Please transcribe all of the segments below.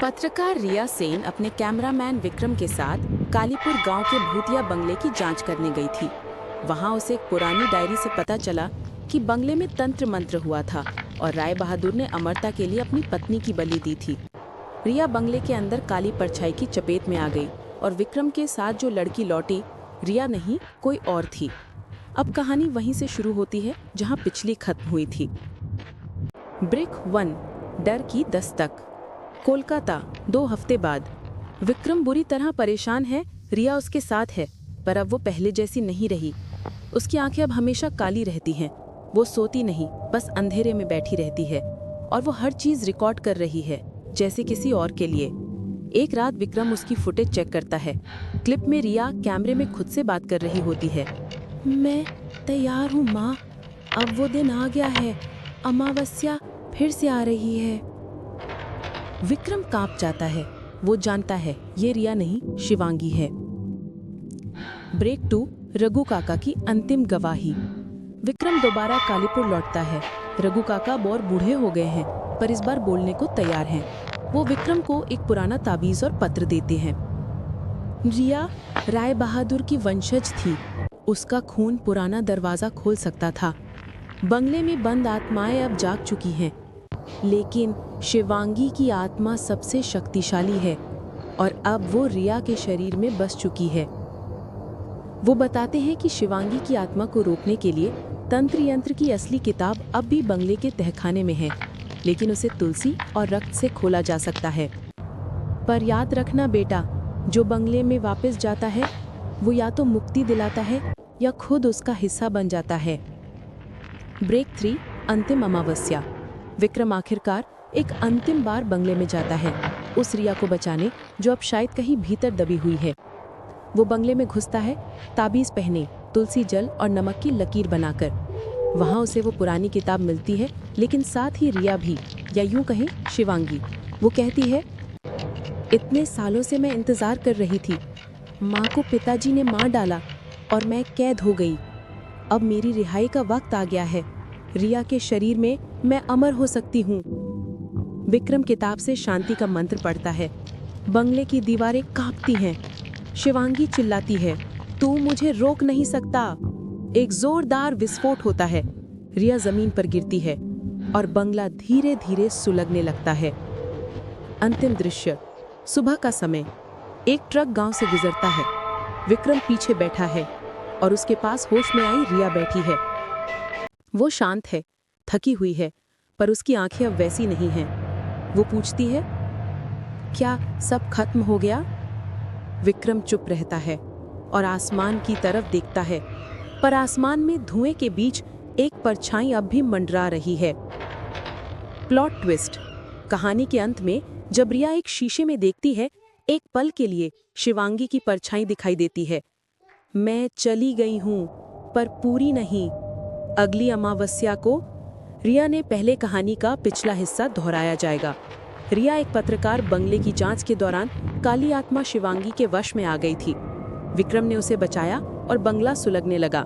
पत्रकार रिया सेन अपने कैमरामैन विक्रम के साथ कालीपुर गांव के भूतिया बंगले की जांच करने गई थी। वहां उसे एक पुरानी डायरी से पता चला कि बंगले में तंत्र मंत्र हुआ था और राय बहादुर ने अमरता के लिए अपनी पत्नी की बलि दी थी। रिया बंगले के अंदर काली परछाई की चपेट में आ गई और विक्रम के साथ जो लड़की लौटी, रिया नहीं कोई और थी। अब कहानी वहीं से शुरू होती है जहां पिछली खत्म हुई थी। ब्रिक 1, डर की दस्तक। कोलकाता, 2 हफ्ते बाद। विक्रम बुरी तरह परेशान है। रिया उसके साथ है, पर अब वो पहले जैसी नहीं रही। उसकी आंखें अब हमेशा काली रहती हैं। वो सोती नहीं, बस अंधेरे में बैठी रहती है और वो हर चीज रिकॉर्ड कर रही है, जैसे किसी और के लिए। एक रात विक्रम उसकी फुटेज चेक करता है। क्लिप में रिया कैमरे में खुद से बात कर रही होती है। मैं तैयार हूँ माँ, अब वो दिन आ गया है, अमावस्या फिर से आ रही है। विक्रम कांप जाता है। वो जानता है ये रिया नहीं, शिवांगी है। ब्रेक 2, रघु काका की अंतिम गवाही। विक्रम दोबारा कालीपुर लौटता है। रघु काका और बूढ़े हो गए हैं, पर इस बार बोलने को तैयार हैं। वो विक्रम को एक पुराना ताबीज और पत्र देते हैं। रिया राय बहादुर की वंशज थी। उसका खून पुराना दरवाजा खोल सकता था। बंगले में बंद आत्माएं अब जाग चुकी हैं, लेकिन शिवांगी की आत्मा सबसे शक्तिशाली है और अब वो रिया के शरीर में बस चुकी है। वो बताते हैं कि शिवांगी की आत्मा को रोकने के लिए तंत्र यंत्र की असली किताब अब भी बंगले के तहखाने में है, लेकिन उसे तुलसी और रक्त से खोला जा सकता है। पर याद रखना बेटा, जो बंगले में वापस जाता है वो या तो मुक्ति दिलाता है या खुद उसका हिस्सा बन जाता है। ब्रेक 3, अंतिम अमावस्या। विक्रम आखिरकार एक अंतिम बार बंगले में जाता है, उस रिया को बचाने जो अब शायद कहीं भीतर दबी हुई है। वो बंगले में घुसता है, ताबीज पहने, तुलसी जल और नमक की लकीर बनाकर। वहाँ उसे वो पुरानी किताब मिलती है, लेकिन साथ ही रिया भी, या यूं कहें शिवांगी। वो कहती है, इतने सालों से मैं इंतजार कर रही थी। माँ को पिताजी ने मार डाला और मैं कैद हो गई। अब मेरी रिहाई का वक्त आ गया है। रिया के शरीर में मैं अमर हो सकती हूँ। विक्रम किताब से शांति का मंत्र पढ़ता है। बंगले की दीवारें कांपती हैं। शिवांगी चिल्लाती है, तू मुझे रोक नहीं सकता। एक जोरदार विस्फोट होता है। रिया जमीन पर गिरती है और बंगला धीरे धीरे सुलगने लगता है। अंतिम दृश्य, सुबह का समय। एक ट्रक गांव से गुजरता है। विक्रम पीछे बैठा है और उसके पास होश में आई रिया बैठी है। वो शांत है, थकी हुई है, पर उसकी आंखें अब वैसी नहीं हैं। वो पूछती है, क्या सब खत्म हो गया? विक्रम चुप रहता है और आसमान की तरफ देखता है, पर आसमान में धुएं के बीच एक परछाई अब भी मंडरा रही है। Plot twist. कहानी के अंत में जब रिया एक शीशे में देखती है, एक पल के लिए शिवांगी की परछाई दिखाई देती है। मैं चली गई हूँ, पर पूरी नहीं। अगली अमावस्या को रिया ने पहले कहानी का पिछला हिस्सा दोहराया जाएगा। रिया एक पत्रकार बंगले की जांच के दौरान काली आत्मा शिवांगी के वश में आ गई थी। विक्रम ने उसे बचाया और बंगला सुलगने लगा,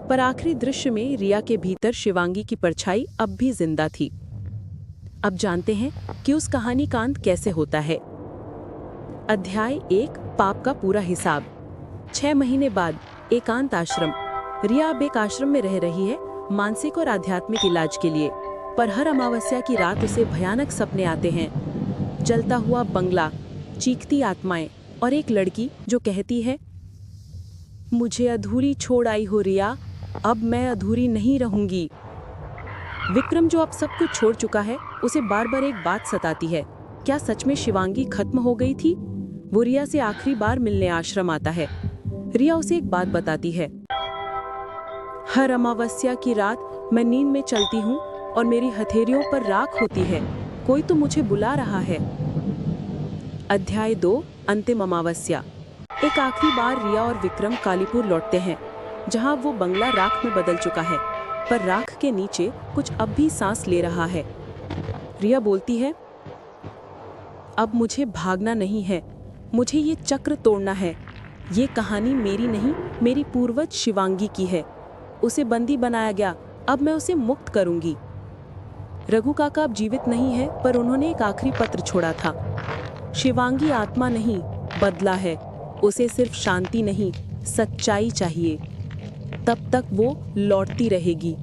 पर आखिरी दृश्य में रिया के भीतर शिवांगी की परछाई अब भी जिंदा थी। अब जानते हैं कि उस कहानी का अंत कैसे होता है। अध्याय 1, पाप का पूरा हिसाब। 6 महीने बाद एकांत आश्रम। रिया अब एक आश्रम में रह रही है, मानसिक और आध्यात्मिक इलाज के लिए। पर हर अमावस्या की रात उसे भयानक सपने आते हैं। जलता हुआ बंगला, चीखती आत्माएं और एक लड़की जो कहती है, मुझे अधूरी छोड़ आई हो रिया, अब मैं अधूरी नहीं रहूंगी। विक्रम जो अब सब कुछ छोड़ चुका है, उसे बार बार एक बात सताती है। क्या सच में शिवांगी खत्म हो गई थी? वो रिया से आखिरी बार मिलने आश्रम आता है। रिया उसे एक बात बताती है, हर अमावस्या की रात मैं नींद में चलती हूँ और मेरी हथेलियों पर राख होती है। कोई तो मुझे बुला रहा है। अध्याय 2, अंतिम अमावस्या। एक आखिरी बार रिया और विक्रम कालीपुर लौटते हैं, जहाँ वो बंगला राख में बदल चुका है, पर राख के नीचे कुछ अब भी सांस ले रहा है। रिया बोलती है, अब मुझे भागना नहीं है, मुझे ये चक्र तोड़ना है। ये कहानी मेरी नहीं, मेरी पूर्वज शिवांगी की है। उसे बंदी बनाया गया, अब मैं उसे मुक्त करूंगी। रघु काका अब जीवित नहीं है, पर उन्होंने एक आखिरी पत्र छोड़ा था। शिवांगी आत्मा नहीं, बदला है। उसे सिर्फ शांति नहीं, सच्चाई चाहिए। तब तक वो लौटती रहेगी।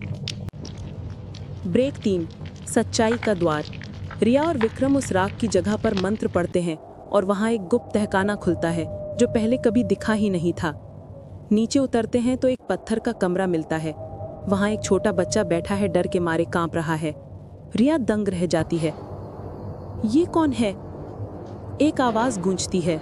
ब्रेक 3, सच्चाई का द्वार। रिया और विक्रम उस राख की जगह पर मंत्र पढ़ते हैं और वहां एक गुप्त तहखाना खुलता है जो पहले कभी दिखा ही नहीं था। नीचे उतरते हैं तो एक पत्थर का कमरा मिलता है। वहां एक छोटा बच्चा बैठा है, डर के मारे कांप रहा है। रिया दंग रह जाती है। ये कौन है? एक आवाज गूंजती है।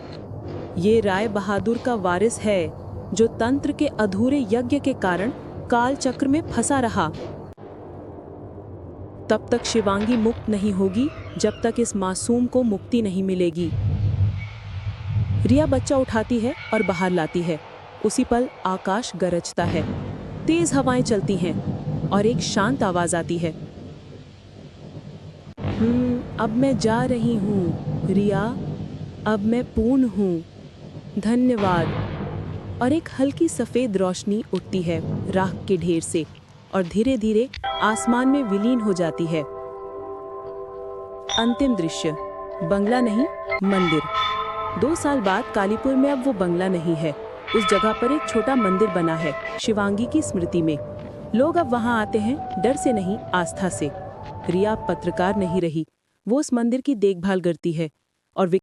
ये राय बहादुर का वारिस है जो तंत्र के अधूरे यज्ञ के कारण काल चक्र में फंसा रहा। तब तक शिवांगी मुक्त नहीं होगी जब तक इस मासूम को मुक्ति नहीं मिलेगी। रिया बच्चा उठाती है और बाहर लाती है। उसी पल आकाश गरजता है, तेज हवाएं चलती हैं और एक शांत आवाज आती है। अब मैं जा रही हूँ रिया, अब मैं पूर्ण हूँ। धन्यवाद। और एक हल्की सफेद रोशनी उठती है राख के ढेर से और धीरे धीरे आसमान में विलीन हो जाती है। अंतिम दृश्य, बंगला नहीं, मंदिर। 2 साल बाद कालीपुर में अब वो बंगला नहीं है। उस जगह पर एक छोटा मंदिर बना है शिवांगी की स्मृति में। लोग अब वहां आते हैं, डर से नहीं, आस्था से। रिया पत्रकार नहीं रही, वो उस मंदिर की देखभाल करती है और